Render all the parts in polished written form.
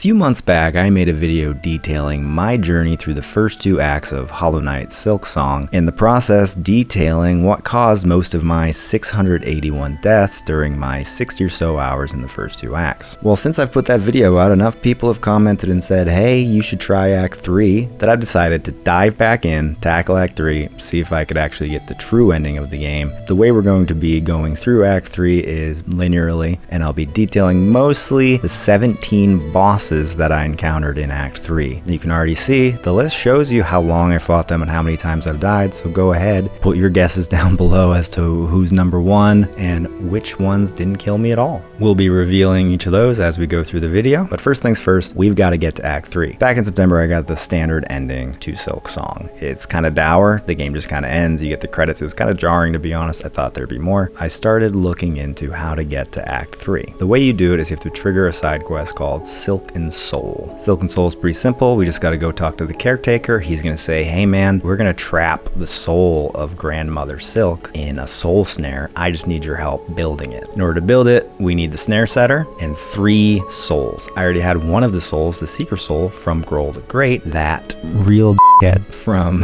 A few months back, I made a video detailing my journey through the first two acts of Hollow Knight's Silksong, in the process detailing what caused most of my 681 deaths during my 60 or so hours in the first two acts. Well, since I've put that video out, enough people have commented and said, hey, you should try Act 3, that I've decided to dive back in, tackle Act 3, see if I could actually get the true ending of the game. The way we're going to be going through Act 3 is linearly, and I'll be detailing mostly the 17 bosses that I encountered in Act 3. You can already see the list shows you how long I fought them and how many times I've died, so go ahead, put your guesses down below as to who's number one and which ones didn't kill me at all. We'll be revealing each of those as we go through the video, but first things first, we've got to get to Act 3. Back in September, I got the standard ending to Silksong. It's kind of dour, the game just kind of ends, you get the credits. It was kind of jarring, to be honest. I thought there'd be more. I started looking into how to get to Act 3. The way you do it is you have to trigger a side quest called Silk and Soul. Silk and Soul is pretty simple. We just got to go talk to the caretaker. He's going to say, hey man, we're going to trap the soul of Grandmother Silk in a soul snare. I just need your help building it. In order to build it, we need the snare setter and 3 souls. I already had one of the souls, the Seeker Soul from Grohl the Great, that real get from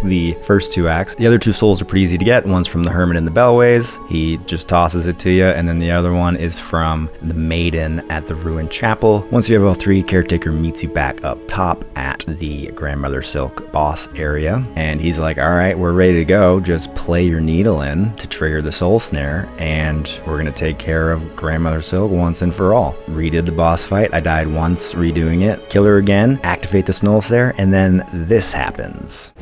the first 2 acts. The other 2 souls are pretty easy to get. One's from the Hermit in the Bellways. He just tosses it to you. And then the other one is from the Maiden at the Ruined Chapel. Once you have all 3, caretaker meets you back up top at the Grandmother Silk boss area. And he's like, all right, we're ready to go. Just play your needle in to trigger the soul snare. And we're going to take care of Grandmother Silk once and for all. Redid the boss fight. I died once redoing it. Kill her again, activate the soul snare, and then this happens.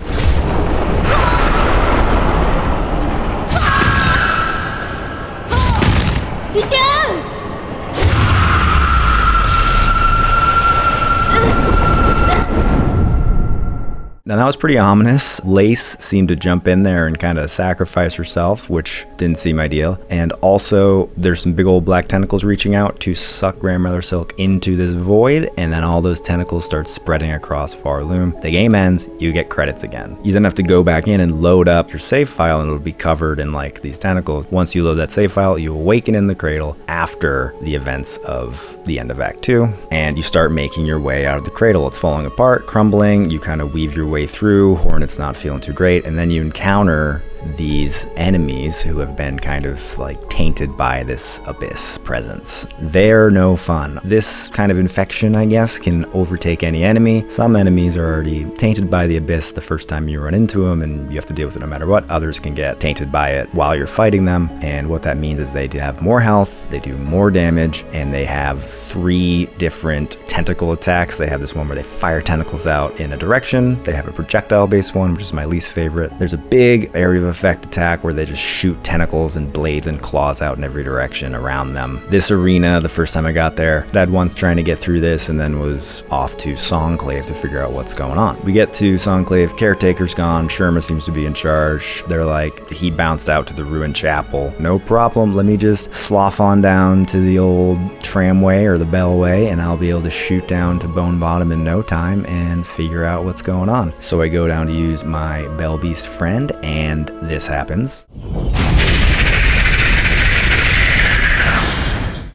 Now that was pretty ominous. Lace seemed to jump in there and kind of sacrifice herself, which didn't seem ideal. And also there's some big old black tentacles reaching out to suck Grandmother Silk into this void, and then all those tentacles start spreading across Farloom. The game ends, you get credits again. You then have to go back in and load up your save file, and it'll be covered in like these tentacles. Once you load that save file, you awaken in the cradle after the events of the end of Act 2, and you start making your way out of the cradle. It's falling apart, crumbling, you kind of weave your way through. Hornet's not feeling too great, and then you encounter these enemies who have been kind of like tainted by this abyss presence. They're no fun. This kind of infection, I guess, can overtake any enemy. Some enemies are already tainted by the abyss the first time you run into them, and you have to deal with it no matter what. Others can get tainted by it while you're fighting them, and what that means is they have more health, they do more damage, and they have 3 different tentacle attacks. They have this one where they fire tentacles out in a direction. They have a projectile based one, which is my least favorite. There's a big area of effect attack where they just shoot tentacles and blades and claws out in every direction around them. This arena, the first time I got there, I died once trying to get through this and then was off to Songclave to figure out what's going on. We get to Songclave, caretaker's gone, Sherma seems to be in charge. They're like, he bounced out to the Ruined Chapel. No problem, let me just slough on down to the old tramway or the bellway, and I'll be able to shoot down to Bone Bottom in no time and figure out what's going on. So I go down to use my Bell Beast friend, and this happens.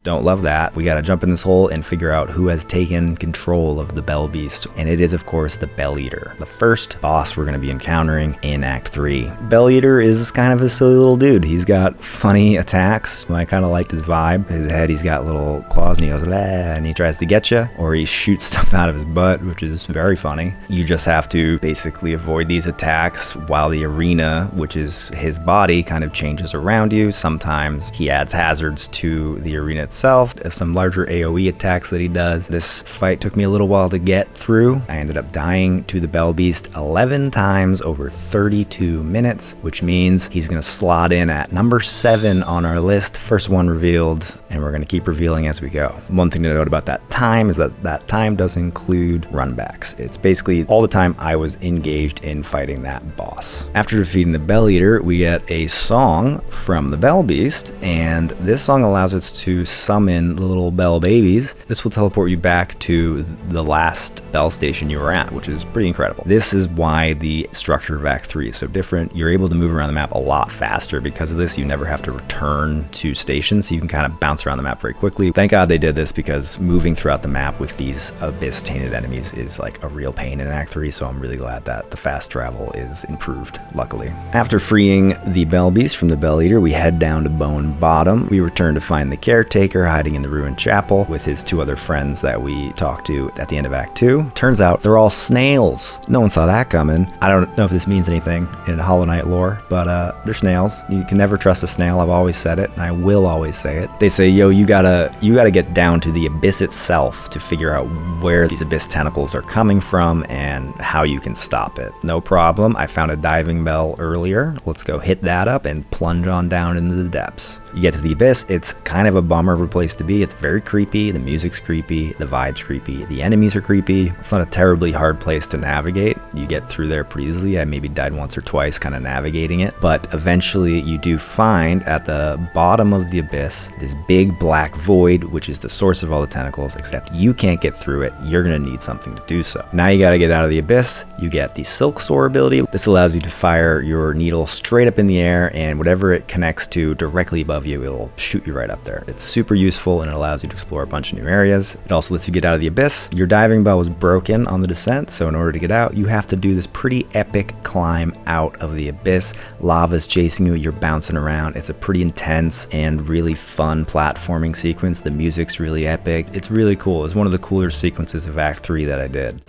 Don't love that. We gotta jump in this hole and figure out who has taken control of the Bell Beast, and it is of course the Bell Eater, the first boss we're gonna be encountering in Act 3. Bell Eater is kind of a silly little dude. He's got funny attacks. I kind of liked his vibe. His head, he's got little claws and he goes, "Lah," and he tries to get you, or he shoots stuff out of his butt, which is very funny. You just have to basically avoid these attacks while the arena, which is his body, kind of changes around you. Sometimes he adds hazards to the arena itself, some larger AoE attacks that he does. This fight took me a little while to get through. I ended up dying to the Bell Beast 11 times over 32 minutes, which means he's gonna slot in at number 7 on our list, first one revealed, and we're gonna keep revealing as we go. One thing to note about that time is that that time does include runbacks. It's basically all the time I was engaged in fighting that boss. After defeating the Bell Eater, we get a song from the Bell Beast, and this song allows us to summon the little bell babies. This will teleport you back to the last bell station you were at, which is pretty incredible. This is why the structure of Act 3 is so different. You're able to move around the map a lot faster because of this. You never have to return to stations, so you can kind of bounce around the map very quickly. Thank God they did this, because moving throughout the map with these abyss tainted enemies is like a real pain in Act 3, so I'm really glad that the fast travel is improved, luckily. After freeing the Bell Beast from the Bell Eater, we head down to Bone Bottom. We return to find the caretaker hiding in the ruined chapel with his 2 other friends that we talked to at the end of Act 2. Turns out they're all snails. No one saw that coming. I don't know if this means anything in Hollow Knight lore, but they're snails. You can never trust a snail. I've always said it, and I will always say it. They say, yo, you gotta get down to the abyss itself to figure out where these abyss tentacles are coming from and how you can stop it. No problem. I found a diving bell earlier. Let's go hit that up and plunge on down into the depths. You get to the abyss. It's kind of a bummer of a place to be. It's very creepy. The music's creepy. The vibe's creepy. The enemies are creepy. It's not a terribly hard place to navigate. You get through there pretty easily. I maybe died once or twice kind of navigating it, but eventually you do find at the bottom of the abyss this big black void, which is the source of all the tentacles, except you can't get through it. You're going to need something to do so. Now you got to get out of the abyss. You get the Silksong ability. This allows you to fire your needle straight up in the air, and whatever it connects to directly above you, it'll shoot you right up there. It's super useful, and it allows you to explore a bunch of new areas. It also lets you get out of the abyss. Your diving bell was broken on the descent, so in order to get out, you have to do this pretty epic climb out of the abyss. Lava's chasing you, you're bouncing around. It's a pretty intense and really fun platforming sequence. The music's really epic. It's really cool. It's one of the cooler sequences of Act 3 that I did.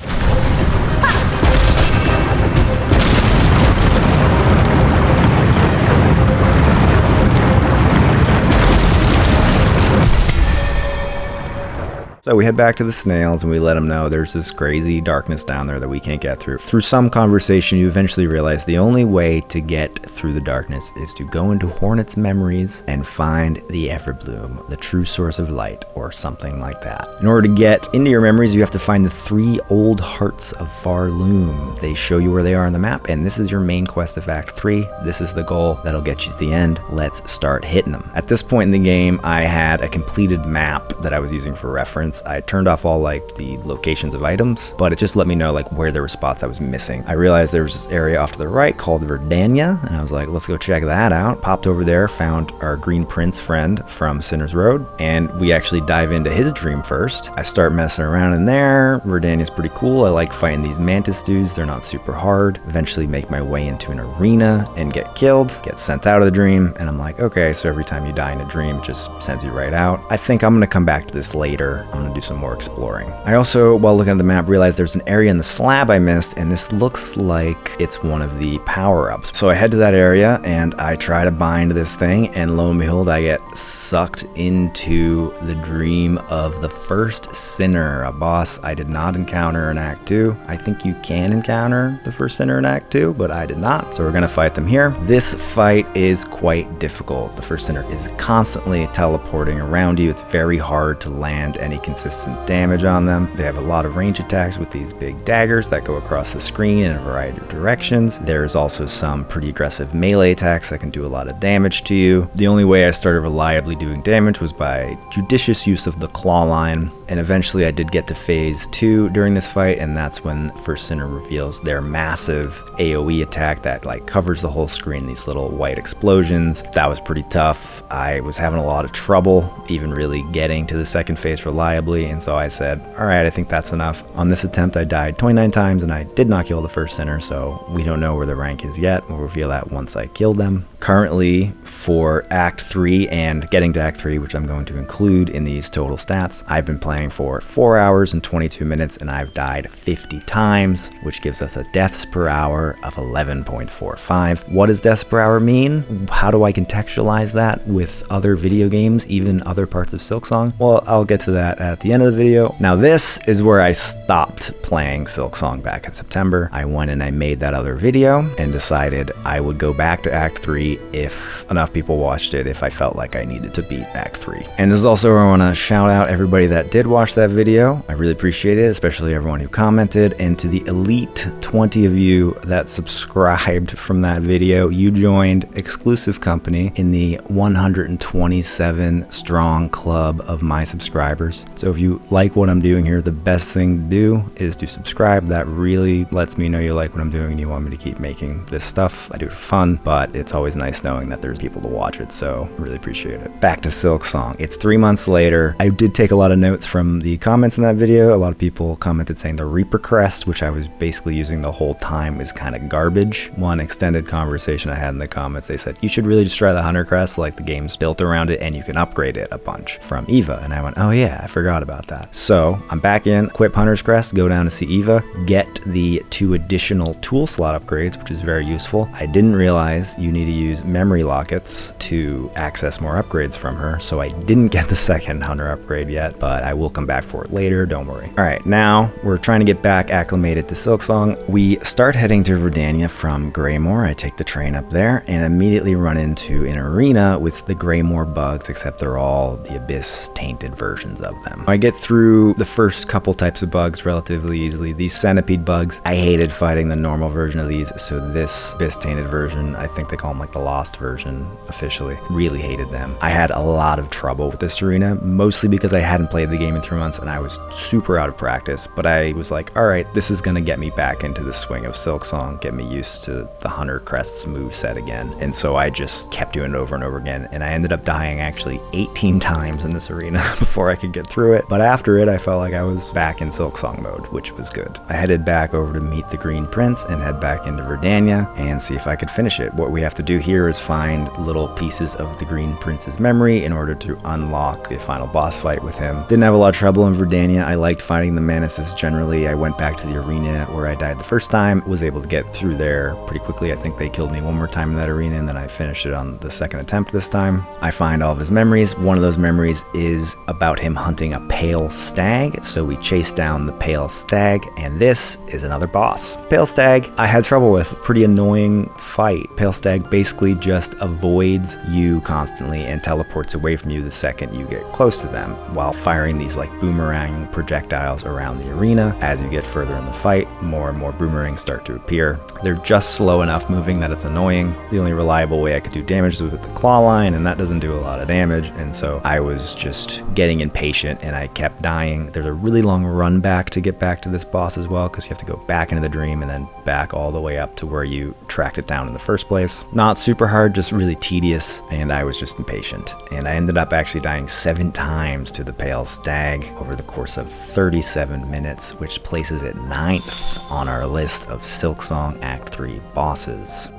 So we head back to the snails and we let them know there's this crazy darkness down there that we can't get through. Through some conversation, you eventually realize the only way to get through the darkness is to go into Hornet's memories and find the Everbloom, the true source of light, or something like that. In order to get into your memories, you have to find the 3 old hearts of Varloom. They show you where they are on the map, and this is your main quest of Act 3. This is the goal that'll get you to the end. Let's start hitting them. At this point in the game, I had a completed map that I was using for reference. I turned off all like the locations of items, but it just let me know like where there were spots I was missing. I realized there was this area off to the right called Verdania, and I was like, let's go check that out. Popped over there, found our Green Prince friend from Sinner's Road, and we actually dive into his dream first. I start messing around in there. Verdania's pretty cool. I like fighting these mantis dudes. They're not super hard. Eventually make my way into an arena and get killed, get sent out of the dream, and I'm like, okay, so every time you die in a dream, it just sends you right out. I think I'm gonna come back to this later. I'm gonna do some more exploring. I also, while looking at the map, realized there's an area in the slab I missed, and this looks like it's one of the power-ups. So I head to that area and I try to bind this thing, and lo and behold, I get sucked into the dream of the first sinner, a boss I did not encounter in Act 2. I think you can encounter the first sinner in Act 2, but I did not. So we're gonna fight them here. This fight is quite difficult. The first sinner is constantly teleporting around you. It's very hard to land any consistent damage on them. They have a lot of range attacks with these big daggers that go across the screen in a variety of directions. There's also some pretty aggressive melee attacks that can do a lot of damage to you. The only way I started reliably doing damage was by judicious use of the claw line, and eventually I did get to phase 2 during this fight, and that's when First Sinner reveals their massive AoE attack that like covers the whole screen, these little white explosions. That was pretty tough. I was having a lot of trouble even really getting to the second phase reliably, and so I said, all right, I think that's enough. On this attempt, I died 29 times, and I did not kill the first sinner, so we don't know where the rank is yet. We'll reveal that once I kill them. Currently, for Act 3 and getting to Act 3, which I'm going to include in these total stats, I've been playing for 4 hours and 22 minutes, and I've died 50 times, which gives us a deaths per hour of 11.45. What does deaths per hour mean? How do I contextualize that with other video games, even other parts of Silksong? Well, I'll get to that at the end of the video. Now this is where I stopped playing Silksong back in September. I went and I made that other video and decided I would go back to Act 3 if enough people watched it, if I felt like I needed to beat Act 3. And this is also where I want to shout out everybody that did watch that video. I really appreciate it, especially everyone who commented, and to the elite 20 of you that subscribed from that video. You joined exclusive company in the 127 strong club of my subscribers. So if you like what I'm doing here, the best thing to do is to subscribe. That really lets me know you like what I'm doing and you want me to keep making this stuff. I do it for fun, but it's always nice knowing that there's people to watch it, so really appreciate it. Back to Silksong. It's 3 months later. I did take a lot of notes from the comments in that video. A lot of people commented saying the Reaper crest, which I was basically using the whole time, is kind of garbage. One extended conversation I had in the comments, they said, you should really just try the Hunter crest, like the game's built around it and you can upgrade it a bunch from Eva. And I went, oh yeah, I forgot about that. So I'm back in, equip Hunter's crest, go down to see Eva, get the 2 additional tool slot upgrades, which is very useful. I didn't realize you need to use memory lockets to access more upgrades from her, so I didn't get the second Hunter upgrade yet, but I will come back for it later, don't worry. All right, now we're trying to get back acclimated to Silksong. We start heading to Verdania from Greymoor. I take the train up there and immediately run into an arena with the Greymoor bugs, except they're all the Abyss tainted versions of them. I get through the first couple types of bugs relatively easily. These centipede bugs, I hated fighting the normal version of these, so this Abyss tainted version, I think they call them like the lost version officially, really hated them. I had a lot of trouble with this arena, mostly because I hadn't played the game in 3 months and I was super out of practice, but I was like, all right, this is gonna get me back into the swing of Silksong, get me used to the Hunter crest's moveset again. And so I just kept doing it over and over again, and I ended up dying actually 18 times in this arena before I could get through it. But after it, I felt like I was back in Silksong mode, which was good. I headed back over to meet the Green Prince and head back into Verdania and see if I could finish it. What we have to do here is find little pieces of the Green Prince's memory in order to unlock the final boss fight with him. Didn't have a lot of trouble in Verdania. I liked fighting the Menaces generally. I went back to the arena where I died the first time, was able to get through there pretty quickly. I think they killed me one more time in that arena and then I finished it on the second attempt this time. I find all of his memories. One of those memories is about him hunting a pale stag, so we chase down the pale stag, and this is another boss. Pale stag, I had trouble with. Pretty annoying fight. Pale stag basically just avoids you constantly and teleports away from you the second you get close to them, while firing these like boomerang projectiles around the arena. As you get further in the fight, more and more boomerangs start to appear. They're just slow enough moving that it's annoying. The only reliable way I could do damage is with the claw line, and that doesn't do a lot of damage, and so I was just getting impatient and I kept dying. There's a really long run back to get back to this boss as well, because you have to go back into the dream and then back all the way up to where you tracked it down in the first place. Not super hard, just really tedious, and I was just impatient. And I ended up actually dying 7 times to the pale stag over the course of 37 minutes, which places it 9th on our list of Silksong Act 3 bosses.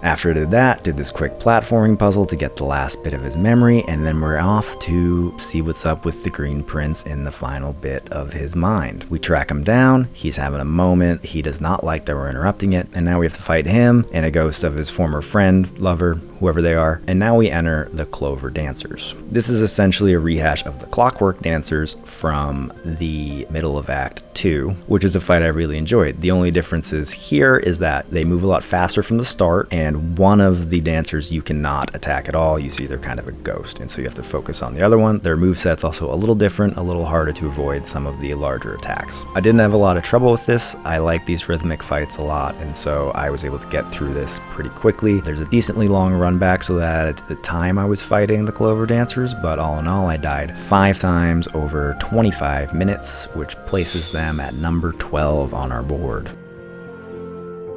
After I did that, did this quick platforming puzzle to get the last bit of his memory, and then we're off to see what's up with the Green Prince in the final bit of his mind. We track him down, he's having a moment, he does not like that we're interrupting it, and now we have to fight him and a ghost of his former friend, lover, whoever they are, and now we enter the Clover Dancers. This is essentially a rehash of the Clockwork Dancers from the middle of Act 2, which is a fight I really enjoyed. The only difference is here is that they move a lot faster from the start, and one of the dancers you cannot attack at all. You see they're kind of a ghost, and so you have to focus on the other one. Their moveset's also a little different, a little harder to avoid some of the larger attacks. I didn't have a lot of trouble with this. I like these rhythmic fights a lot, and so I was able to get through this pretty quickly. There's a decently long run back, so that added to the time I was fighting the Clover Dancers, but all in all I died 5 times over 25 minutes, which places them at number 12 on our board.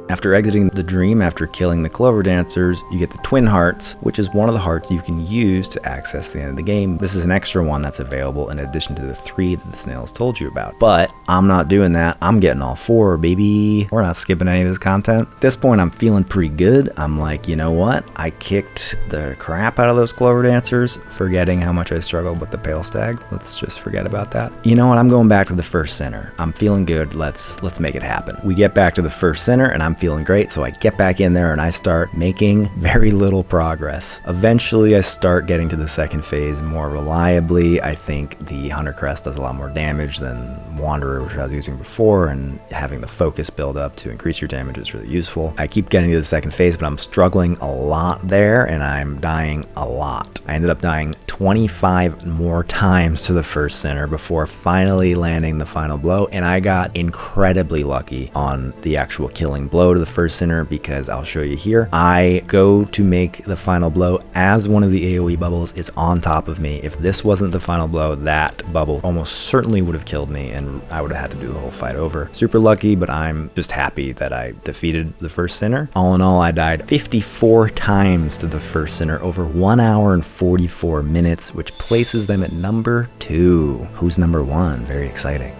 After exiting the dream, after killing the Clover Dancers, you get the Twin Hearts, which is one of the hearts you can use to access the end of the game. This is an extra one that's available in addition to the 3 that the snails told you about. But I'm not doing that. I'm getting all 4, baby. We're not skipping any of this content. At this point, I'm feeling pretty good. I'm like, you know what? I kicked the crap out of those Clover Dancers, forgetting how much I struggled with the Pale Stag. Let's just forget about that. You know what? I'm going back to the first center. I'm feeling good. Let's make it happen. We get back to the first center, and I'm feeling great, so I get back in there and I start making very little progress. Eventually I start getting to the second phase more reliably. I think the Hunter Crest does a lot more damage than Wanderer, which I was using before, and having the focus build up to increase your damage is really useful. I keep getting to the second phase, but I'm struggling a lot there and I'm dying a lot. I ended up dying 25 more times to the first center before finally landing the final blow, and I got incredibly lucky on the actual killing blow to the first center, because I'll show you here. I go to make the final blow as one of the AoE bubbles is on top of me. If this wasn't the final blow, that bubble almost certainly would have killed me and I would have had to do the whole fight over. Super lucky, but I'm just happy that I defeated the first center. All in all, I died 54 times to the first center over 1 hour and 44 minutes, which places them at number 2. Who's number 1? Very exciting.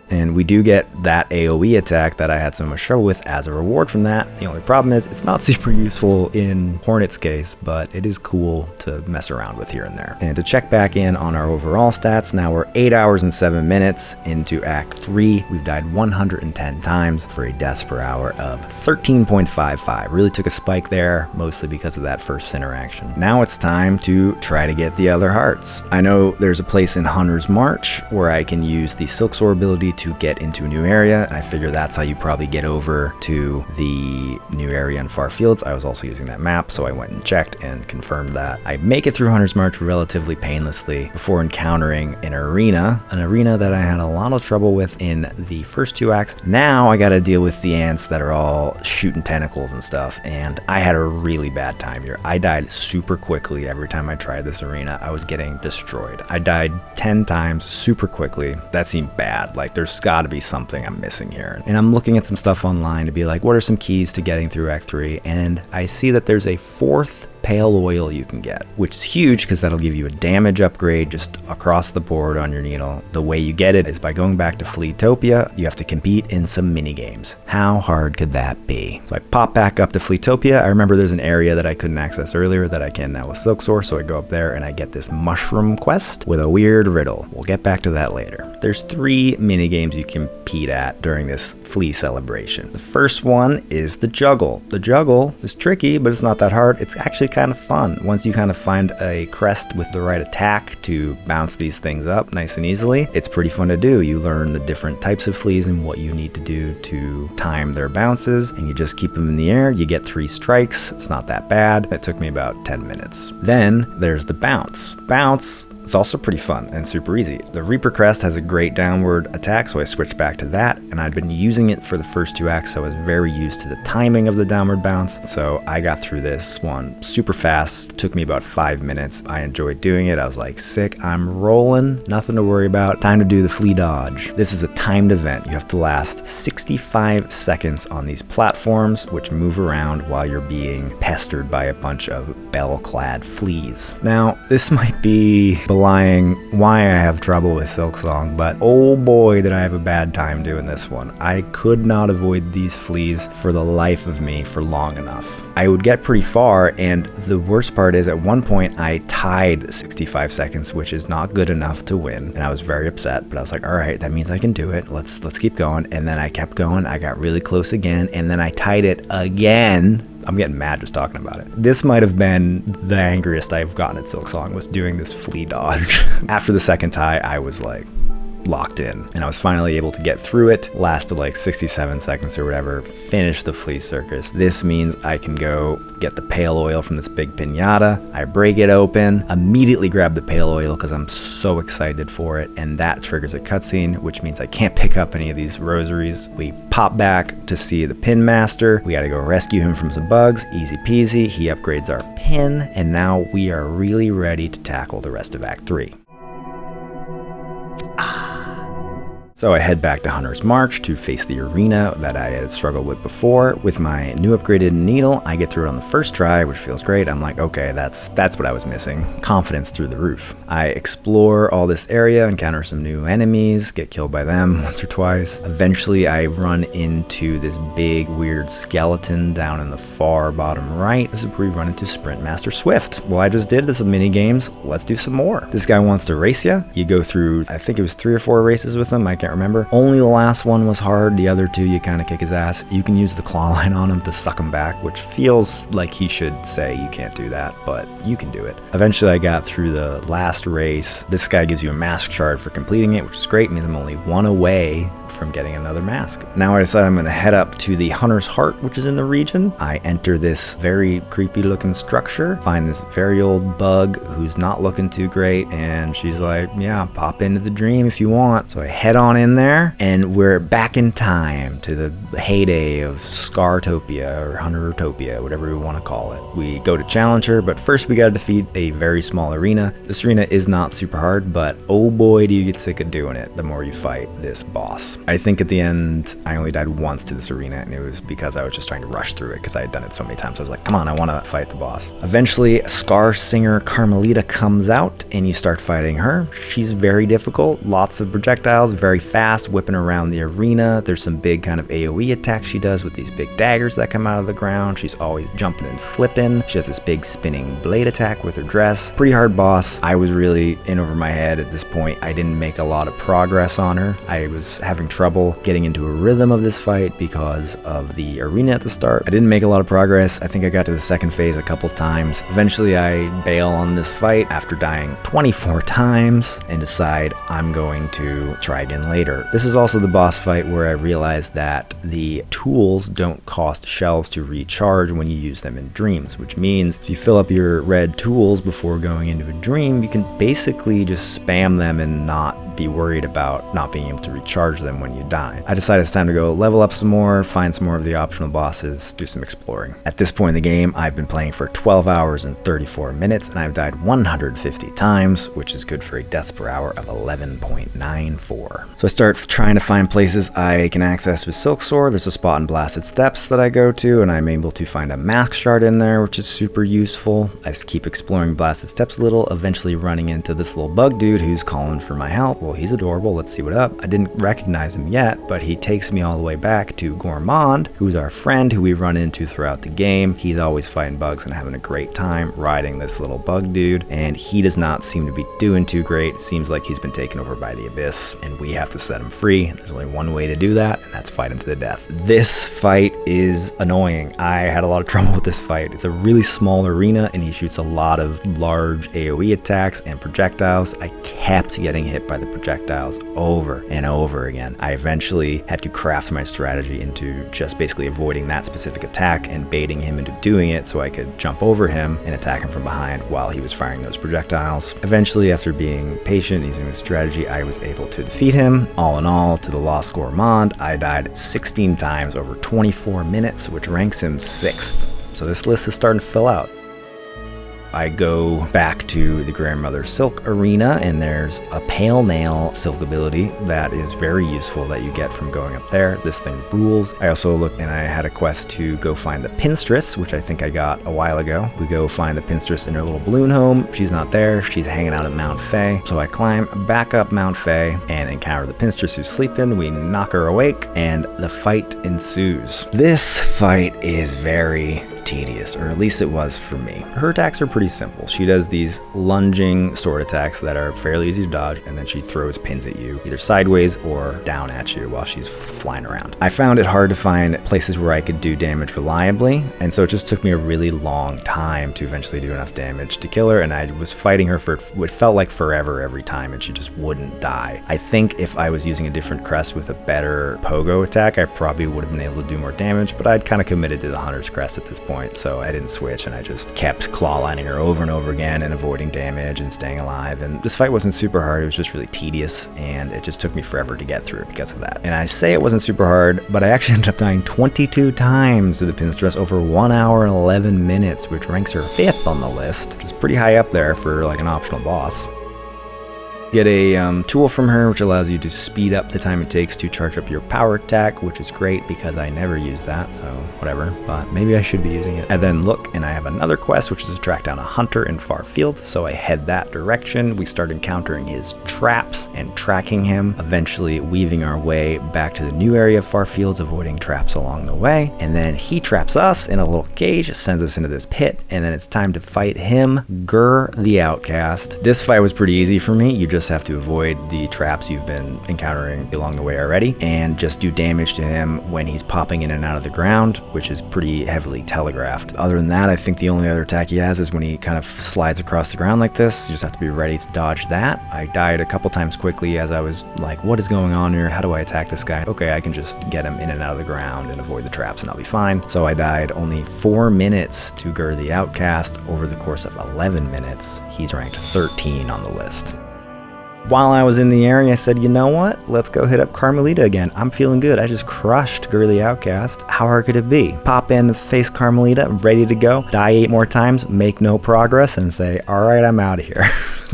And we do get that AoE attack that I had so much trouble with as a reward from that. The only problem is it's not super useful in Hornet's case, but it is cool to mess around with here and there. And to check back in on our overall stats, now we're 8 hours and 7 minutes into Act 3. We've died 110 times for a deaths per hour of 13.55. Really took a spike there, mostly because of that first center action. Now it's time to try to get the other hearts. I know there's a place in Hunter's March where I can use the Silksong ability to get into a new area, and I figure that's how you probably get over to the new area in Far Fields. I was also using that map, so I went and checked and confirmed that. I make it through Hunter's March relatively painlessly before encountering an arena that I had a lot of trouble with in the first 2 acts. Now I gotta deal with the ants that are all shooting tentacles and stuff, and I had a really bad time here. I died super quickly every time I tried this arena. I was getting destroyed. I died 10 times super quickly. That seemed bad. Like, there's gotta be something I'm missing here. And I'm looking at some stuff online to be like, what are some keys to getting through Act 3? And I see that there's a 4th pale oil you can get, which is huge because that'll give you a damage upgrade just across the board on your needle. The way you get it is by going back to Fleetopia. You have to compete in some mini games. How hard could that be? So I pop back up to Fleetopia. I remember there's an area that I couldn't access earlier that I can now with Silksong, so I go up there and I get this mushroom quest with a weird riddle. We'll get back to that later. There's 3 mini games you compete at during this Flea celebration. The first one is the juggle. The juggle is tricky, but it's not that hard. It's actually kind of fun once you kind of find a crest with the right attack to bounce these things up nice and easily. It's pretty fun to do. You learn the different types of fleas and what you need to do to time their bounces, and you just keep them in the air. You get 3 strikes. It's not that bad. It took me about 10 minutes. Then there's the bounce. Bounce is also pretty fun and super easy. The Reaper Crest has a great downward attack, so I switched back to that, and I'd been using it for the first 2 acts, so I was very used to the timing of the downward bounce. So I got through this one super fast. Took me about 5 minutes. I enjoyed doing it. I was like, sick, I'm rolling, nothing to worry about. Time to do the flea dodge. This is a timed event. You have to last 65 seconds on these platforms, which move around while you're being pestered by a bunch of bell-clad fleas. Now, this might be belying why I have trouble with Silksong, but oh boy did I have a bad time doing this one. I could not avoid these fleas for the life of me for long enough. I would get pretty far, and the worst part is at one point I tied 65 seconds, which is not good enough to win, and I was very upset, but I was like, all right, that means I can do it. Let's keep going. And then I kept going. I got really close again, and then I tied it again. I'm getting mad just talking about it. This might have been the angriest I've gotten at Silksong, was doing this flea dodge. After the second tie, I was like locked in, and I was finally able to get through it. Lasted like 67 seconds or whatever. Finished the flea circus. This means I can go get the pale oil from this big piñata. I break it open, immediately grab the pale oil because I'm so excited for it, and that triggers a cutscene, which means I can't pick up any of these rosaries. We pop back to see the pin master. We gotta go rescue him from some bugs. Easy peasy. He upgrades our pin, and now we are really ready to tackle the rest of Act 3. So I head back to Hunter's March to face the arena that I had struggled with before. With my new upgraded needle, I get through it on the first try, which feels great. I'm like, okay, that's what I was missing. Confidence through the roof. I explore all this area, encounter some new enemies, get killed by them once or twice. Eventually, I run into this big, weird skeleton down in the far bottom right. This is where we run into Sprint Master Swift. Well, I just did this mini games. Let's do some more. This guy wants to race you. You go through, I think it was 3 or 4 races with him. I can't remember. Only the last one was hard. The other 2, you kind of kick his ass. You can use the claw line on him to suck him back, which feels like he should say you can't do that, but you can do it. Eventually, I got through the last race. This guy gives you a mask shard for completing it, which is great. It means I'm only 1 away from getting another mask. Now I decide I'm going to head up to the Hunter's Heart, which is in the region. I enter this very creepy looking structure, find this very old bug who's not looking too great, and she's like, yeah, pop into the dream if you want. So I head on in there, and we're back in time to the heyday of Scartopia or Huntertopia, whatever we want to call it. We go to challenge her, but first we got to defeat a very small arena. This arena is not super hard, but oh boy do you get sick of doing it the more you fight this boss. I think at the end I only died once to this arena, and it was because I was just trying to rush through it because I had done it so many times. I was like, come on, I want to fight the boss. Eventually Scar Singer Karmelita comes out and you start fighting her. She's very difficult, lots of projectiles, very fast, whipping around the arena. There's some big kind of AoE attacks she does with these big daggers that come out of the ground. She's always jumping and flipping. She has this big spinning blade attack with her dress. Pretty hard boss. I was really in over my head at this point. I didn't make a lot of progress on her. I was having trouble getting into a rhythm of this fight because of the arena at the start. I didn't make a lot of progress. I think I got to the second phase a couple times. Eventually I bail on this fight after dying 24 times and decide I'm going to try again later. This is also the boss fight where I realized that the tools don't cost shells to recharge when you use them in dreams, which means if you fill up your red tools before going into a dream, you can basically just spam them and not be worried about not being able to recharge them when you die. I decided it's time to go level up some more, find some more of the optional bosses, do some exploring. At this point in the game, I've been playing for 12 hours and 34 minutes, and I've died 150 times, which is good for a deaths per hour of 11.94. So I start trying to find places I can access with Silksong. There's a spot in Blasted Steppes that I go to, and I'm able to find a mask shard in there, which is super useful. I just keep exploring Blasted Steppes a little, eventually running into this little bug dude who's calling for my help. Well, he's adorable. Let's see what up. I didn't recognize him yet, but he takes me all the way back to Gourmand, who's our friend who we run into throughout the game. He's always fighting bugs and having a great time riding this little bug dude, and he does not seem to be doing too great. It seems like he's been taken over by the abyss, and we have to set him free. There's only one way to do that, and that's fight him to the death. This fight is annoying. I had a lot of trouble with this fight. It's a really small arena, and he shoots a lot of large AoE attacks and projectiles. I kept getting hit by the projectiles over and over again. I eventually had to craft my strategy into just basically avoiding that specific attack and baiting him into doing it so I could jump over him and attack him from behind while he was firing those projectiles. Eventually, after being patient using this strategy, I was able to defeat him. All in all, to the Lost Gourmand, I died 16 times over 24 minutes, which ranks him 6th. So this list is starting to fill out. I go back to the Grandmother Silk Arena, and there's a Pale Nail Silk ability that is very useful that you get from going up there. This thing rules. I also looked and I had a quest to go find the Pinstress, which I think I got a while ago. We go find the Pinstress in her little balloon home. She's not there. She's hanging out at Mount Fae. So I climb back up Mount Fae and encounter the Pinstress who's sleeping. We knock her awake and the fight ensues. This fight is very tedious, or at least it was for me. Her attacks are pretty simple. She does these lunging sword attacks that are fairly easy to dodge, and then she throws pins at you, either sideways or down at you while she's flying around. I found it hard to find places where I could do damage reliably, and so it just took me a really long time to eventually do enough damage to kill her, and I was fighting her for what felt like forever every time, and she just wouldn't die. I think if I was using a different crest with a better pogo attack, I probably would have been able to do more damage, but I'd kind of committed to the Hunter's Crest at this point, so I didn't switch, and I just kept claw lining her over and over again and avoiding damage and staying alive. And this fight wasn't super hard. It was just really tedious, and it just took me forever to get through because of that. And I say it wasn't super hard, but I actually ended up dying 22 times to the Pinstress over 1 hour and 11 minutes, which ranks her 5th on the list, which is pretty high up there for like an optional boss. Get a tool from her, which allows you to speed up the time it takes to charge up your power attack, which is great because I never use that, so whatever, but maybe I should be using it. I then look, and I have another quest, which is to track down a hunter in Far Fields, so I head that direction. We start encountering his traps and tracking him, eventually weaving our way back to the new area of Far Fields, avoiding traps along the way, and then he traps us in a little cage, sends us into this pit, and then it's time to fight him, Gurr the Outcast. This fight was pretty easy for me. You just have to avoid the traps you've been encountering along the way already and just do damage to him when he's popping in and out of the ground, which is pretty heavily telegraphed. Other than that, I think the only other attack he has is when he kind of slides across the ground like this. You just have to be ready to dodge that. I died a couple times quickly as I was like, what is going on here? How do I attack this guy? Okay, I can just get him in and out of the ground and avoid the traps and I'll be fine. So I died only 4 minutes to Gurr the Outcast. Over the course of 11 minutes, he's ranked 13 on the list. While I was in the area, I said, you know what? Let's go hit up Karmelita again. I'm feeling good. I just crushed Gurr the Outcast. How hard could it be? Pop in, face Karmelita, ready to go, die 8 more times, make no progress, and say, all right, I'm out of here.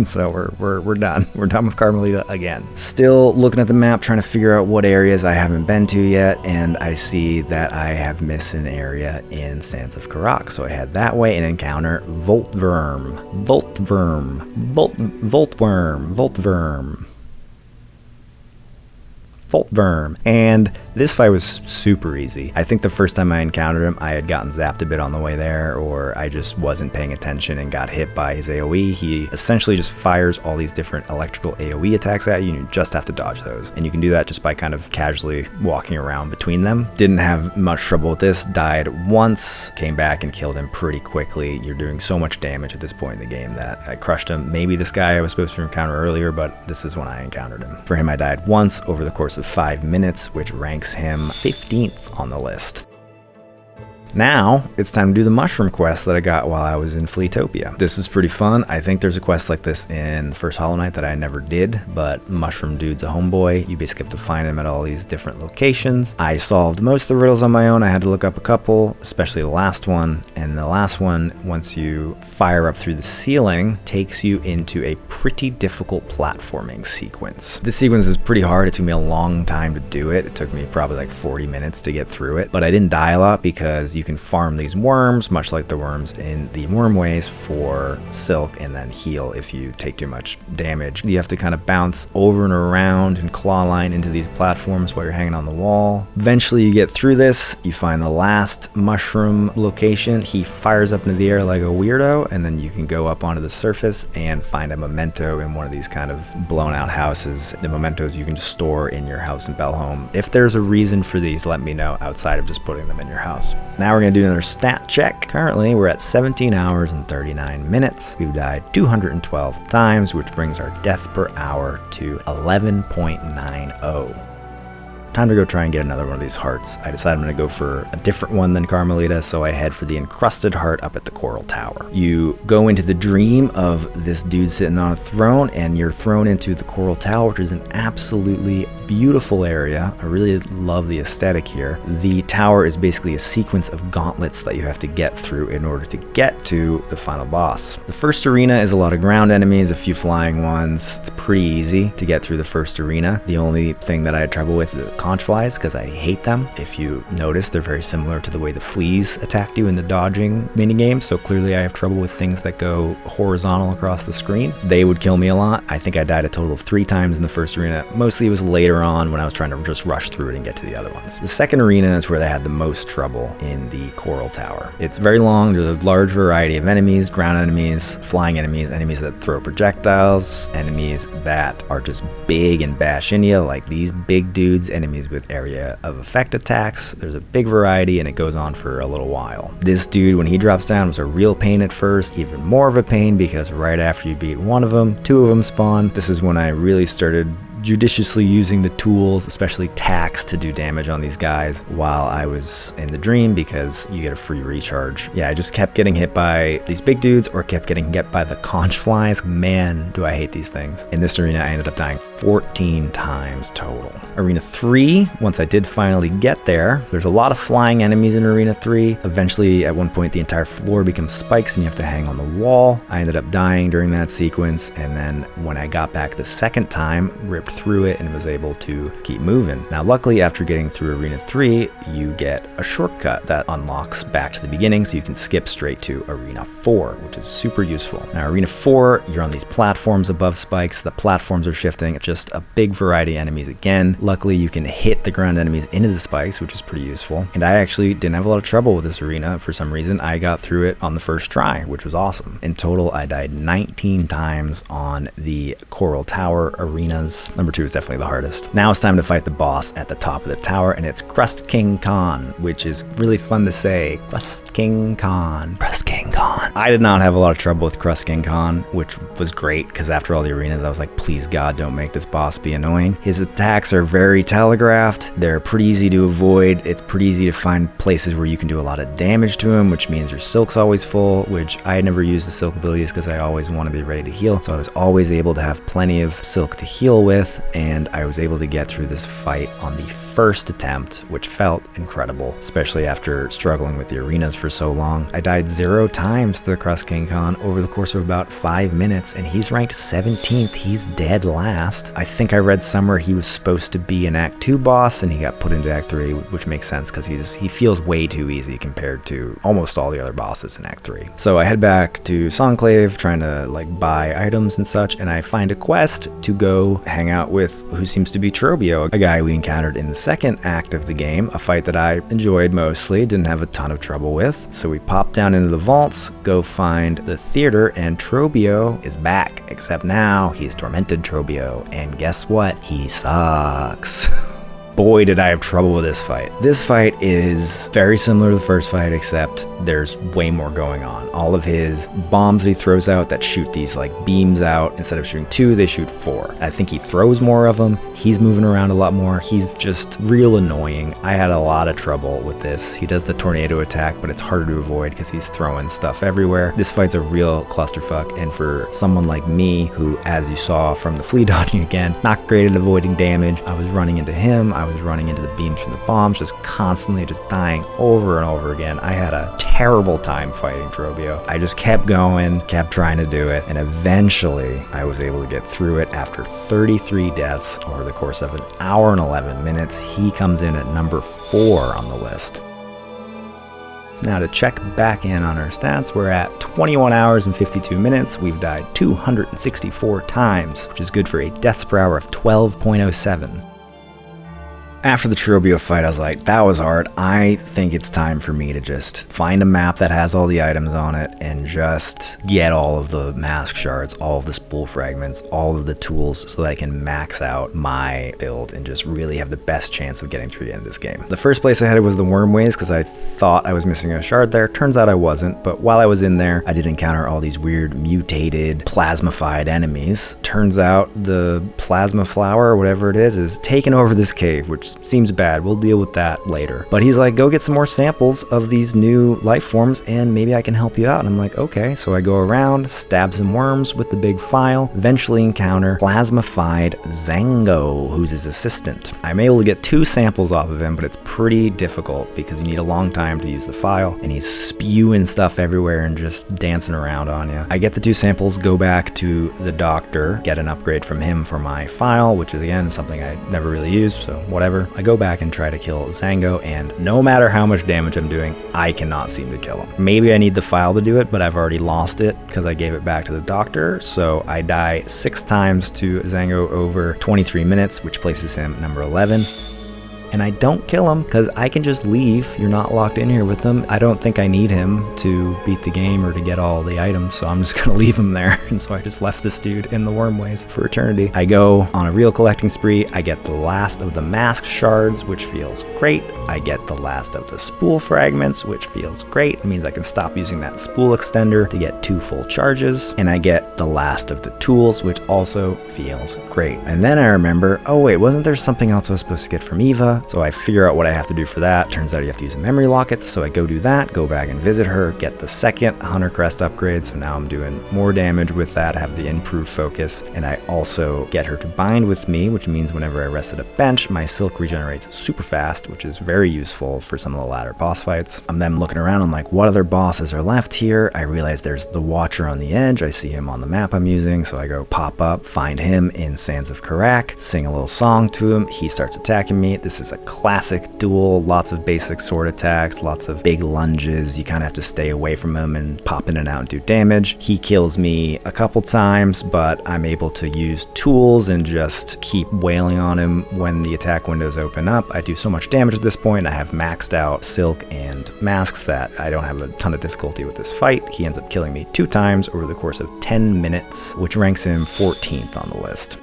So we're done. We're done with Karmelita again. Still looking at the map, trying to figure out what areas I haven't been to yet, and I see that I have missed an area in Sands of Karak. So I head that way and encounter Voltvyrm. And this fight was super easy. I think the first time I encountered him, I had gotten zapped a bit on the way there, or I just wasn't paying attention and got hit by his AoE. He essentially just fires all these different electrical AoE attacks at you, and you just have to dodge those. And you can do that just by kind of casually walking around between them. Didn't have much trouble with this, died once, came back and killed him pretty quickly. You're doing so much damage at this point in the game that I crushed him. Maybe this guy I was supposed to encounter earlier, but this is when I encountered him. For him, I died once over the course of 5 minutes, which ranks him 15th on the list. Now, it's time to do the mushroom quest that I got while I was in Fleetopia. This was pretty fun. I think there's a quest like this in the first Hollow Knight that I never did, but Mushroom Dude's a homeboy. You basically have to find him at all these different locations. I solved most of the riddles on my own. I had to look up a couple, especially the last one. And the last one, once you fire up through the ceiling, takes you into a pretty difficult platforming sequence. This sequence is pretty hard. It took me a long time to do it. It took me probably like 40 minutes to get through it, but I didn't die a lot because you can farm these worms, much like the worms in the Wormways, for silk and then heal if you take too much damage. You have to kind of bounce over and around and claw line into these platforms while you're hanging on the wall. Eventually you get through this, you find the last mushroom location. He fires up into the air like a weirdo, and then you can go up onto the surface and find a memento in one of these kind of blown out houses. The mementos you can just store in your house in Belhome. If there's a reason for these, let me know outside of just putting them in your house. Now we're going to do another stat check. Currently, we're at 17 hours and 39 minutes. We've died 212 times, which brings our death per hour to 11.90. Time to go try and get another one of these hearts. I decided I'm going to go for a different one than Karmelita, so I head for the encrusted heart up at the Coral Tower. You go into the dream of this dude sitting on a throne, and you're thrown into the Coral Tower, which is an absolutely beautiful area. I really love the aesthetic here. The tower is basically a sequence of gauntlets that you have to get through in order to get to the final boss. The first arena is a lot of ground enemies, a few flying ones. It's pretty easy to get through the first arena. The only thing that I had trouble with is the conch flies, because I hate them. If you notice, they're very similar to the way the fleas attacked you in the dodging minigame, so clearly I have trouble with things that go horizontal across the screen. They would kill me a lot. I think I died a total of 3 times in the first arena. Mostly it was later on when I was trying to just rush through it and get to the other ones. The second arena is where they had the most trouble in the Coral Tower. It's very long. There's a large variety of enemies, ground enemies, flying enemies, enemies that throw projectiles, enemies that are just big and bash in you, like these big dudes, enemies with area of effect attacks. There's a big variety and it goes on for a little while. This dude, when he drops down, was a real pain at first, even more of a pain because right after you beat one of them, 2 of them spawn. This is when I really started judiciously using the tools, especially tax, to do damage on these guys while I was in the dream, because you get a free recharge. Yeah, I just kept getting hit by these big dudes or kept getting hit by the conch flies. Man, do I hate these things. In this arena, I ended up dying 14 times total. Arena 3, once I did finally get there, there's a lot of flying enemies in Arena 3. Eventually, at one point, the entire floor becomes spikes and you have to hang on the wall. I ended up dying during that sequence, and then when I got back the second time, ripped through it and was able to keep moving. Now, luckily, after getting through Arena 3, you get a shortcut that unlocks back to the beginning, so you can skip straight to Arena 4, which is super useful. Now, Arena 4, you're on these platforms above spikes. The platforms are shifting. It's just a big variety of enemies again. Luckily, you can hit the ground enemies into the spikes, which is pretty useful. And I actually didn't have a lot of trouble with this arena. For some reason, I got through it on the first try, which was awesome. In total, I died 19 times on the Coral Tower arenas. Number 2 is definitely the hardest. Now it's time to fight the boss at the top of the tower, and it's Crust King Kahn, which is really fun to say. Crust King Kahn. Crust King. King Kahn. I did not have a lot of trouble with Crust King Kahn, which was great because after all the arenas I was like, please God, don't make this boss be annoying. His attacks are very telegraphed. They're pretty easy to avoid. It's pretty easy to find places where you can do a lot of damage to him, which means your Silk's always full, which I never use the Silk abilities because I always want to be ready to heal. So I was always able to have plenty of Silk to heal with, and I was able to get through this fight on the first attempt, which felt incredible, especially after struggling with the arenas for so long. I died 0 times to the Crust King Kahn over the course of about 5 minutes, and he's ranked 17th. He's dead last. I think I read somewhere he was supposed to be an Act 2 boss, and he got put into Act 3, which makes sense because he feels way too easy compared to almost all the other bosses in Act 3. So I head back to Songclave, trying to like buy items and such, and I find a quest to go hang out with who seems to be Trobbio, a guy we encountered in the second act of the game, a fight that I enjoyed mostly, didn't have a ton of trouble with. So we pop down into the vaults, go find the theater, and Trobbio is back, except now he's Tormented Trobbio, and guess what? He sucks. Boy, did I have trouble with this fight. This fight is very similar to the first fight, except there's way more going on. All of his bombs that he throws out that shoot these like beams out, instead of shooting 2, they shoot 4. I think he throws more of them. He's moving around a lot more. He's just real annoying. I had a lot of trouble with this. He does the tornado attack, but it's harder to avoid because he's throwing stuff everywhere. This fight's a real clusterfuck, and for someone like me, who, as you saw from the Flea dodging again, not great at avoiding damage, I was running into him, I was running into the beams from the bombs, just constantly just dying over and over again. I had a terrible time fighting Trobbio. I just kept going, kept trying to do it, and eventually I was able to get through it after 33 deaths over the course of 1 hour and 11 minutes. He comes in at number 4 on the list. Now to check back in on our stats, we're at 21 hours and 52 minutes. We've died 264 times, which is good for a deaths per hour of 12.07. After the Trobbio fight, I was like, that was hard. I think it's time for me to just find a map that has all the items on it and just get all of the mask shards, all of the spool fragments, all of the tools so that I can max out my build and just really have the best chance of getting through the end of this game. The first place I headed was the Wormways because I thought I was missing a shard there. Turns out I wasn't, but while I was in there, I did encounter all these weird mutated plasmified enemies. Turns out the plasma flower, or whatever it is taking over this cave, which seems bad. We'll deal with that later. But he's like, go get some more samples of these new life forms and maybe I can help you out. And I'm like, okay. So I go around, stab some worms with the big file, eventually encounter plasmified Zango, who's his assistant. I'm able to get 2 samples off of him, but it's pretty difficult because you need a long time to use the file, and he's spewing stuff everywhere and just dancing around on you. I get the 2 samples, go back to the doctor, get an upgrade from him for my file, which is again something I never really used, so whatever. I go back and try to kill Zango, and no matter how much damage I'm doing, I cannot seem to kill him. Maybe I need the file to do it, but I've already lost it because I gave it back to the doctor, so I die 6 times to Zango over 23 minutes, which places him at number 11. And I don't kill him because I can just leave. You're not locked in here with him. I don't think I need him to beat the game or to get all the items, so I'm just gonna leave him there. And so I just left this dude in the Wormways for eternity. I go on a real collecting spree. I get the last of the mask shards, which feels great. I get the last of the spool fragments, which feels great. It means I can stop using that spool extender to get 2 full charges. And I get the last of the tools, which also feels great. And then I remember, oh wait, wasn't there something else I was supposed to get from Eva? So I figure out what I have to do for that. Turns out you have to use the memory lockets, so I go do that, go back and visit her, get the second Hunter Crest upgrade, so now I'm doing more damage with that, have the improved focus, and I also get her to bind with me, which means whenever I rest at a bench, my Silk regenerates super fast, which is very useful for some of the latter boss fights. I'm then looking around, I'm like, what other bosses are left here? I realize there's the Watcher on the edge. I see him on the map I'm using, so I go pop up, find him in Sands of Karak, sing a little song to him, he starts attacking me. This is a classic duel, lots of basic sword attacks, lots of big lunges. You kind of have to stay away from him and pop in and out and do damage. He kills me a couple times, but I'm able to use tools and just keep wailing on him when the attack windows open up. I do so much damage at this point. I have maxed out Silk and masks that I don't have a ton of difficulty with this fight. He ends up killing me 2 times over the course of 10 minutes, which ranks him 14th on the list.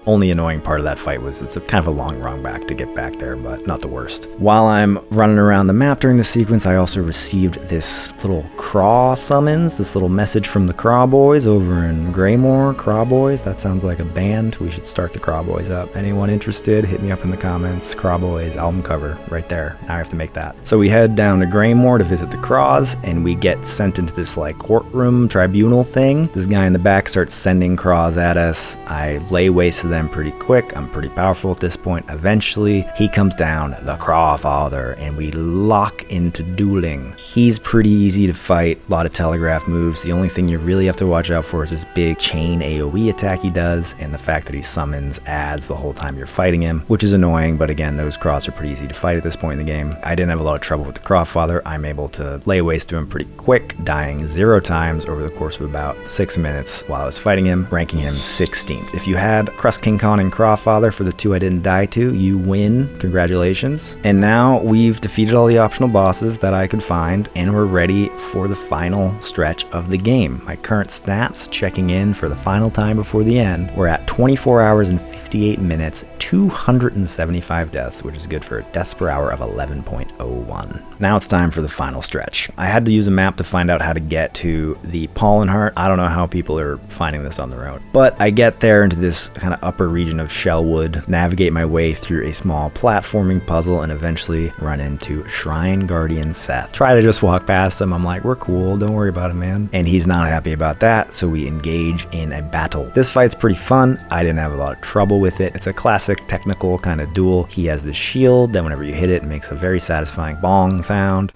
Only annoying part of that fight was it's a kind of a long run back to get back there, but not the worst. While I'm running around the map during the sequence, I also received this little Craw summons, this little message from the Craw Boys over in Greymoor. Craw Boys, that sounds like a band. We should start the Craw Boys up. Anyone interested, hit me up in the comments. Craw Boys album cover right there. Now I have to make that. So we head down to Greymoor to visit the Craws, and we get sent into this like courtroom tribunal thing. This guy in the back starts sending Craws at us. I lay waste to them pretty quick. I'm pretty powerful at this point. Eventually, he comes down, the Crawfather, and we lock into dueling. He's pretty easy to fight, a lot of telegraph moves. The only thing you really have to watch out for is this big chain AoE attack he does, and the fact that he summons ads the whole time you're fighting him, which is annoying, but again, those Craws are pretty easy to fight at this point in the game. I didn't have a lot of trouble with the Crawfather. I'm able to lay waste to him pretty quick, dying 0 times over the course of about 6 minutes while I was fighting him, ranking him 16th. If you had Crust King Kahn and Crawfather for the 2 I didn't die to, you win. Congratulations. And now we've defeated all the optional bosses that I could find, and we're ready for the final stretch of the game. My current stats, checking in for the final time before the end, we're at 24 hours and 58 minutes, 275 deaths, which is good for a deaths per hour of 11.01. Now it's time for the final stretch. I had to use a map to find out how to get to the Pollen Heart. I don't know how people are finding this on their own, but I get there into this kind of upper region of Shellwood, navigate my way through a small platforming puzzle, and eventually run into Shrine Guardian Seth. Try to just walk past him. I'm like, we're cool, don't worry about it, man. And he's not happy about that, so we engage in a battle. This fight's pretty fun. I didn't have a lot of trouble with it. It's a classic technical kind of duel. He has this shield that whenever you hit it, it makes a very satisfying bong sound.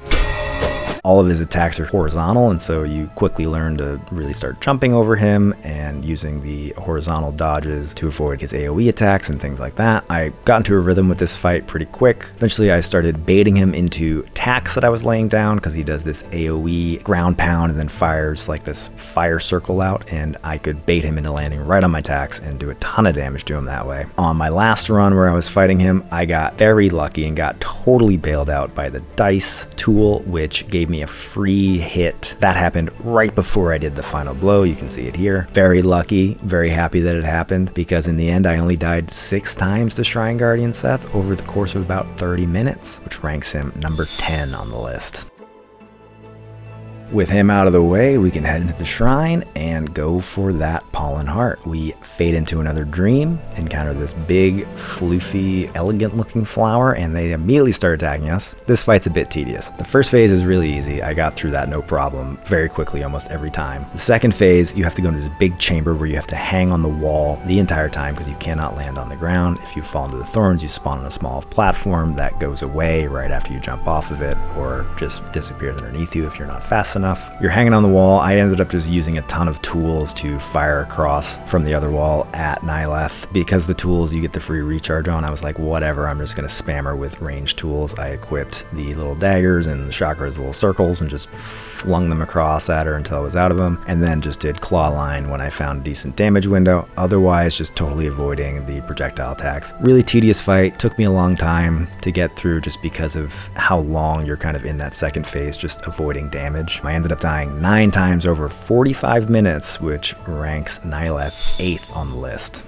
All of his attacks are horizontal, and so you quickly learn to really start jumping over him and using the horizontal dodges to avoid his AoE attacks and things like that. I got into a rhythm with this fight pretty quick. Eventually I started baiting him into attacks that I was laying down because he does this AoE ground pound and then fires like this fire circle out, and I could bait him into landing right on my attacks and do a ton of damage to him that way. On my last run where I was fighting him, I got very lucky and got totally bailed out by the dice tool, which gave me a free hit. That happened right before I did the final blow. You can see it here. Very lucky, very happy that it happened, because in the end I only died 6 times to Shrine Guardian Seth over the course of about 30 minutes, which ranks him number 10 on the list. With him out of the way, we can head into the shrine and go for that Pollen Heart. We fade into another dream, encounter this big, floofy, elegant looking flower, and they immediately start attacking us. This fight's a bit tedious. The first phase is really easy. I got through that no problem very quickly almost every time. The second phase, you have to go into this big chamber where you have to hang on the wall the entire time because you cannot land on the ground. If you fall into the thorns, you spawn on a small platform that goes away right after you jump off of it, or just disappears underneath you if you're not fast enough. You're hanging on the wall. I ended up just using a ton of tools to fire across from the other wall at Nyleth. Because the tools you get the free recharge on, I was like, whatever, I'm just going to spam her with ranged tools. I equipped the little daggers and the chakra's little circles and just flung them across at her until I was out of them, and then just did claw line when I found a decent damage window. Otherwise, just totally avoiding the projectile attacks. Really tedious fight. Took me a long time to get through just because of how long you're kind of in that second phase, just avoiding damage. I ended up dying 9 times over 45 minutes, which ranks Nyleth 8th on the list.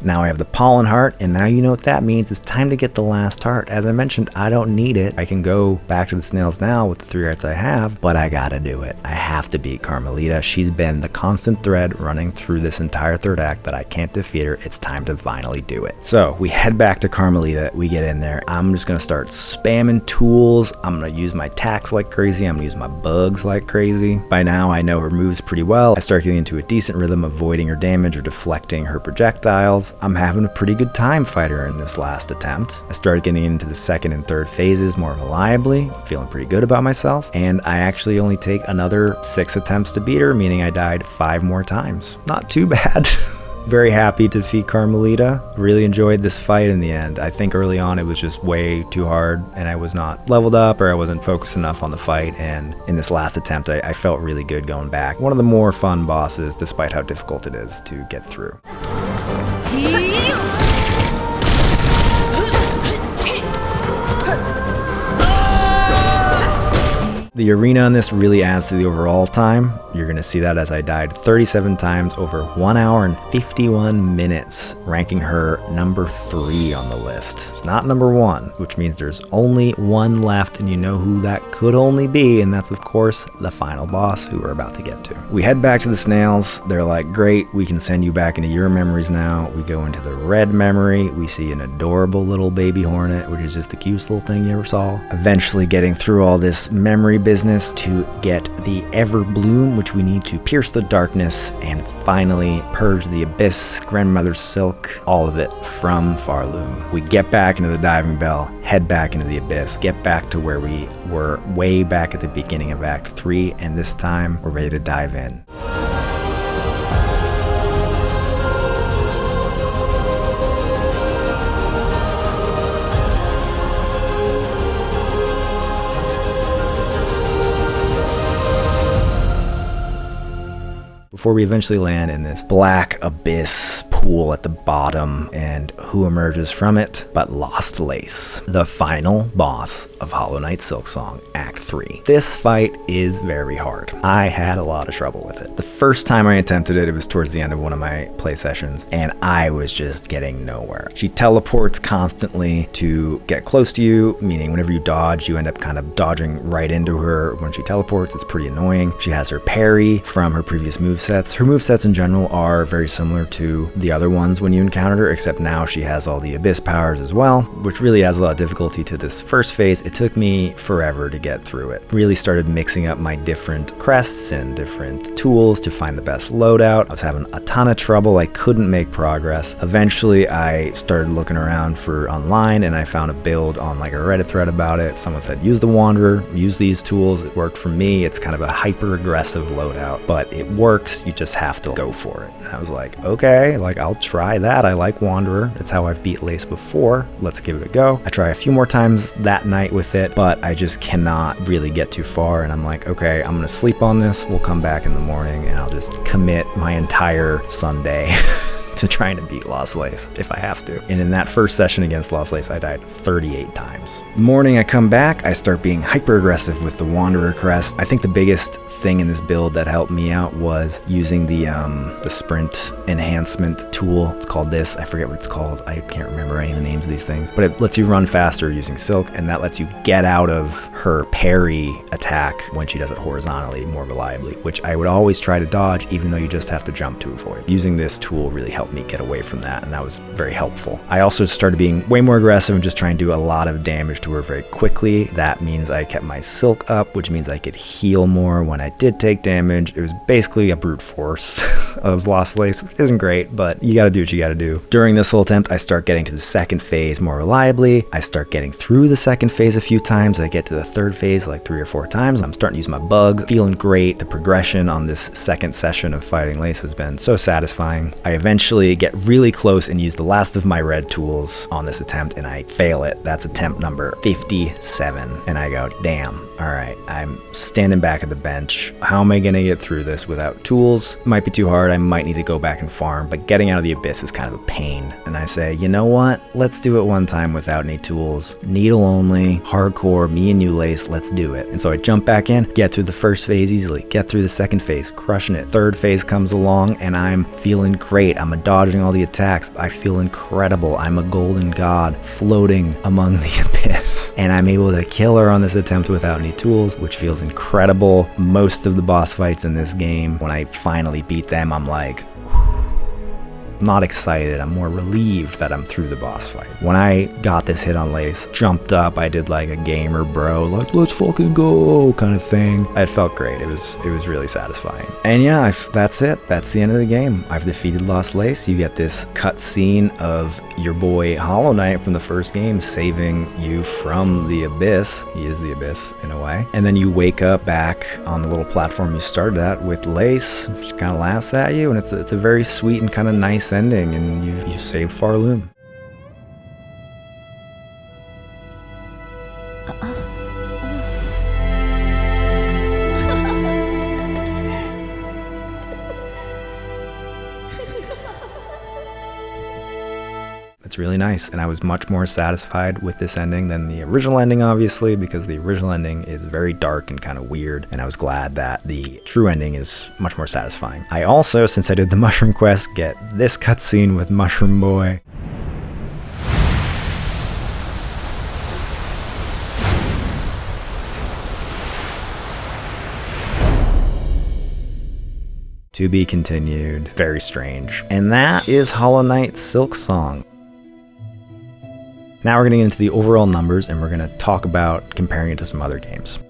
Now I have the Pollen Heart, and now you know what that means. It's time to get the last heart. As I mentioned, I don't need it. I can go back to the snails now with the 3 hearts I have, but I gotta do it. I have to beat Karmelita. She's been the constant thread running through this entire third act that I can't defeat her. It's time to finally do it. So we head back to Karmelita. We get in there. I'm just gonna start spamming tools. I'm gonna use my attacks like crazy. I'm gonna use my bugs like crazy. By now I know her moves pretty well. I start getting into a decent rhythm, avoiding her damage or deflecting her projectiles. I'm having a pretty good time fighting her in this last attempt. I started getting into the second and third phases more reliably, feeling pretty good about myself, and I actually only take another 6 attempts to beat her, meaning I died 5 more times. Not too bad. Very happy to defeat Karmelita. Really enjoyed this fight in the end. I think early on it was just way too hard and I was not leveled up, or I wasn't focused enough on the fight, and in this last attempt I felt really good going back. One of the more fun bosses, despite how difficult it is to get through. The arena on this really adds to the overall time. You're gonna see that as I died 37 times over 1 hour and 51 minutes, ranking her number 3 on the list. It's not number 1, which means there's only one left, and you know who that could only be, and that's of course the final boss, who we're about to get to. We head back to the snails. They're like, great, we can send you back into your memories now. We go into the red memory. We see an adorable little baby hornet, which is just the cutest little thing you ever saw. Eventually getting through all this memory business to get the Ever Bloom, which we need to pierce the darkness and finally purge the abyss, grandmother's silk, all of it from Farloom. We get back into the diving bell, head back into the abyss, get back to where we were way back at the beginning of Act 3, and this time we're ready to dive in. Before we eventually land in this black abyss pool at the bottom, and who emerges from it but Lost Lace, the final boss of Hollow Knight Silksong Act 3. This fight is very hard. I had a lot of trouble with it. The first time I attempted it, it was towards the end of one of my play sessions, and I was just getting nowhere. She teleports constantly to get close to you, meaning whenever you dodge, you end up kind of dodging right into her when she teleports. It's pretty annoying. She has her parry from her previous movesets. Her movesets in general are very similar to the other ones when you encountered her, except now she has all the abyss powers as well, which really adds a lot of difficulty to this first phase. It took me forever to get through it. Really started mixing up my different crests and different tools to find the best loadout. I was having a ton of trouble. I couldn't make progress. Eventually I started looking around for online, and I found a build on like a Reddit thread about it. Someone said use the Wanderer, use these tools. It worked for me. It's kind of a hyper aggressive loadout, but it works. You just have to go for it. And I was like, okay, like I'll try that. I like Wanderer. It's how I've beat Lace before. Let's give it a go. I try a few more times that night with it, but I just cannot really get too far. And I'm like, okay, I'm gonna sleep on this. We'll come back in the morning and I'll just commit my entire Sunday to trying to beat Lost Lace if I have to. And in that first session against Lost Lace, I died 38 times. Morning, I come back, I start being hyper aggressive with the Wanderer crest. I think the biggest thing in this build that helped me out was using the sprint enhancement tool. It's called this. I forget what it's called. I can't remember any of the names of these things, but it lets you run faster using Silk, and that lets you get out of her parry attack when she does it horizontally more reliably, which I would always try to dodge, even though you just have to jump to avoid. Using this tool really helped me get away from that, and that was very helpful. I also started being way more aggressive and just trying to do a lot of damage to her very quickly. That means I kept my Silk up, which means I could heal more when I did take damage. It was basically a brute force of Lost Lace, which isn't great, but you gotta do what you gotta do. During this whole attempt, I start getting to the second phase more reliably. I start getting through the second phase a few times. I get to the third phase like 3 or 4 times. I'm starting to use my bug, feeling great. The progression on this second session of fighting Lace has been so satisfying. I eventually get really close and use the last of my red tools on this attempt, and I fail it. That's attempt number 57. And I go, damn, all right, I'm standing back at the bench. How am I gonna get through this without tools? Might be too hard. I might need to go back and farm, but getting out of the abyss is kind of a pain. And I say, you know what? Let's do it one time without any tools. Needle only, hardcore, me and you, Lace, let's do it. And so I jump back in, get through the first phase easily, get through the second phase, crushing it. Third phase comes along, and I'm feeling great. I'm dodging all the attacks. I feel incredible. I'm a golden god floating among the abyss, and I'm able to kill her on this attempt without any tools, which feels incredible. Most of the boss fights in this game, when I finally beat them, I'm like, not excited, I'm more relieved that I'm through the boss fight. When I got this hit on Lace, jumped up, I did like a gamer bro, like let's fucking go kind of thing. It felt great. It was really satisfying. And yeah, that's it. That's the end of the game. I've defeated Lost Lace. You get this cut scene of your boy Hollow Knight from the first game saving you from the abyss. He is the abyss in a way. And then you wake up back on the little platform you started at with Lace. She kind of laughs at you, and it's a very sweet and kind of nice ending, and you saved Farloom. It's really really nice, and I was much more satisfied with this ending than the original ending, obviously, because the original ending is very dark and kind of weird, and I was glad that the true ending is much more satisfying. I also, since I did the mushroom quest, get this cutscene with Mushroom Boy. To be continued. Very strange. And that is Hollow Knight Silksong. Now we're going to get into the overall numbers, and we're going to talk about comparing it to some other games.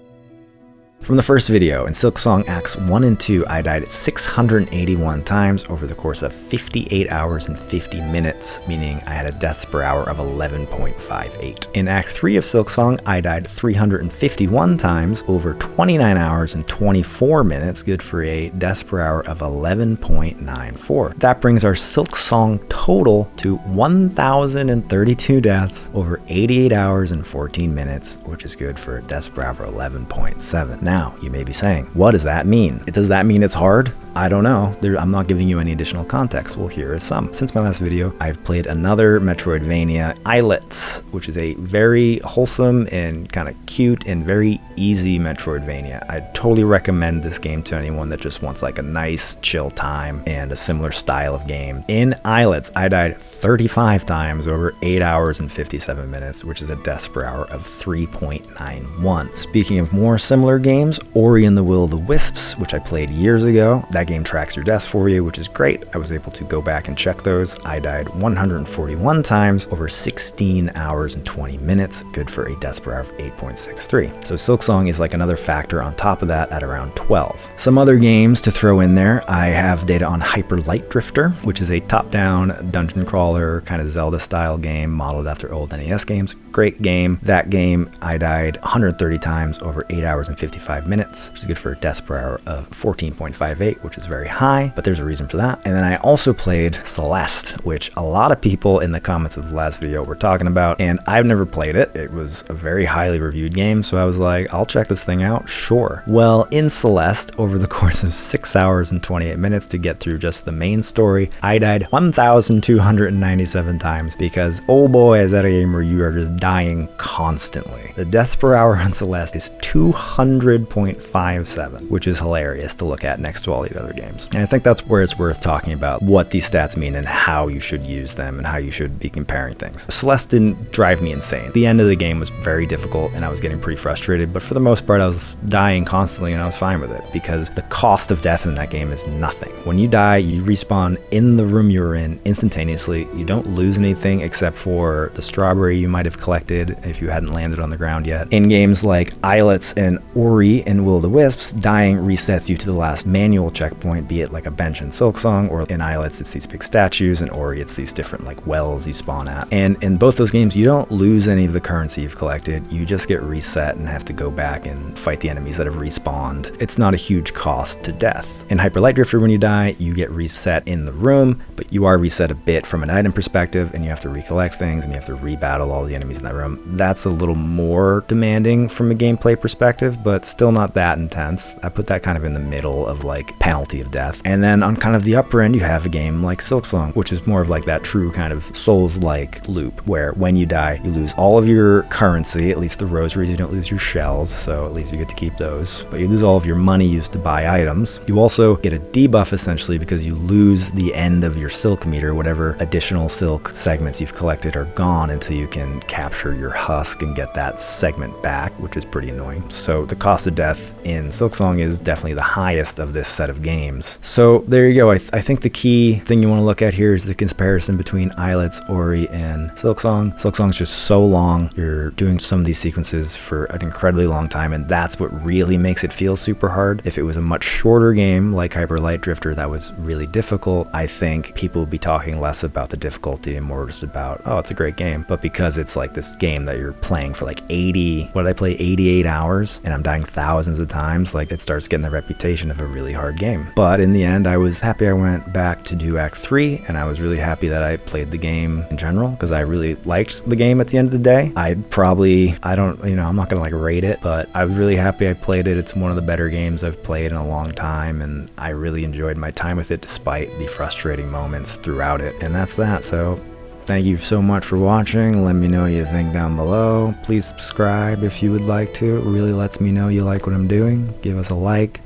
From the first video, in Silksong Acts 1 and 2, I died 681 times over the course of 58 hours and 50 minutes, meaning I had a deaths per hour of 11.58. In Act 3 of Silksong, I died 351 times over 29 hours and 24 minutes, good for a deaths per hour of 11.94. That brings our Silksong total to 1,032 deaths over 88 hours and 14 minutes, which is good for a deaths per hour of 11.7. Now, you may be saying, what does that mean? Does that mean it's hard? I don't know. I'm not giving you any additional context. Well, here is some. Since my last video, I've played another Metroidvania, Nyleth, which is a very wholesome and kind of cute and very easy Metroidvania. I totally recommend this game to anyone that just wants like a nice chill time and a similar style of game. In Nyleth, I died 35 times over 8 hours and 57 minutes, which is a deaths per hour of 3.91. Speaking of more similar games, Ori and the Will of the Wisps, which I played years ago. That game tracks your deaths for you, which is great. I was able to go back and check those. I died 141 times over 16 hours and 20 minutes, good for a deaths per hour of 8.63. So Silksong is like another factor on top of that at around 12. Some other games to throw in there, I have data on Hyper Light Drifter, which is a top-down dungeon crawler, kind of Zelda style game modeled after old NES games. Great game. That game, I died 130 times over 8 hours and 55 minutes, which is good for a deaths per hour of 14.58, which is very high, but there's a reason for that. And then I also played Celeste, which a lot of people in the comments of the last video were talking about, and I've never played it. It was a very highly reviewed game, so I was like, I'll check this thing out, sure. Well, in Celeste, over the course of 6 hours and 28 minutes to get through just the main story, I died 1,297 times because, oh boy, is that a game where you are just dying constantly. The deaths per hour on Celeste is 200.57, which is hilarious to look at next to all these other games. And I think that's where it's worth talking about what these stats mean and how you should use them and how you should be comparing things. Celeste didn't drive me insane. The end of the game was very difficult and I was getting pretty frustrated, but for the most part I was dying constantly and I was fine with it because the cost of death in that game is nothing. When you die, you respawn in the room you were in instantaneously. You don't lose anything except for the strawberry you might have collected if you hadn't landed on the ground yet. In games like Nyleth and Ori and Will of the Wisps, dying resets you to the last manual checkpoint, be it like a bench in Silksong, or in Nyleth it's these big statues, and Ori it's these different like wells you spawn at. And in both those games, you don't lose any of the currency you've collected, you just get reset and have to go back and fight the enemies that have respawned. It's not a huge cost to death. In Hyper Light Drifter, when you die, you get reset in the room, but you are reset a bit from an item perspective, and you have to recollect things, and you have to rebattle all the enemies in that room. That's a little more demanding from a gameplay perspective, but still not that intense. I put that kind of in the middle of like penalty of death. And then on kind of the upper end, you have a game like Silksong, which is more of like that true kind of Souls-like loop, where when you die, you lose all of your currency, at least the rosaries, you don't lose your shells, so at least you get to keep those, but you lose all of your money used to buy items. You also get a debuff essentially because you lose the end of your silk meter. Whatever additional silk segments you've collected are gone until you can capture your husk and get that segment back, which is pretty annoying. So the cost of death in Silksong is definitely the highest of this set of games. So there you go. I think the key thing you want to look at here is the comparison between Nyleth, Ori, and Silksong. Silksong's just so long. You're doing some of these sequences for an incredibly long time, and that's what really makes it feel super hard. If it was a much shorter game like Hyper Light Drifter that was really difficult, I think people would be talking less about the difficulty and more just about, oh, it's a great game. But because it's like this game that you're playing for like 88 hours, and I'm dying thousands of times, like it starts getting the reputation of a really hard game. But in the end, I was happy I went back to do Act 3, and I was really happy that I played the game in general, because I really liked the game at the end of the day. I'm not gonna like rate it, but I was really happy I played it. It's one of the better games I've played in a long time, and I really enjoyed my time with it despite the frustrating moments throughout it, and that's that. So thank you so much for watching. Let me know what you think down below. Please subscribe if you would like to. It really lets me know you like what I'm doing. Give us a like.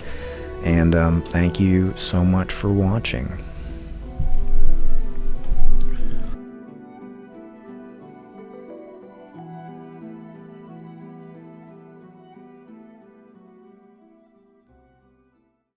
And thank you so much for watching.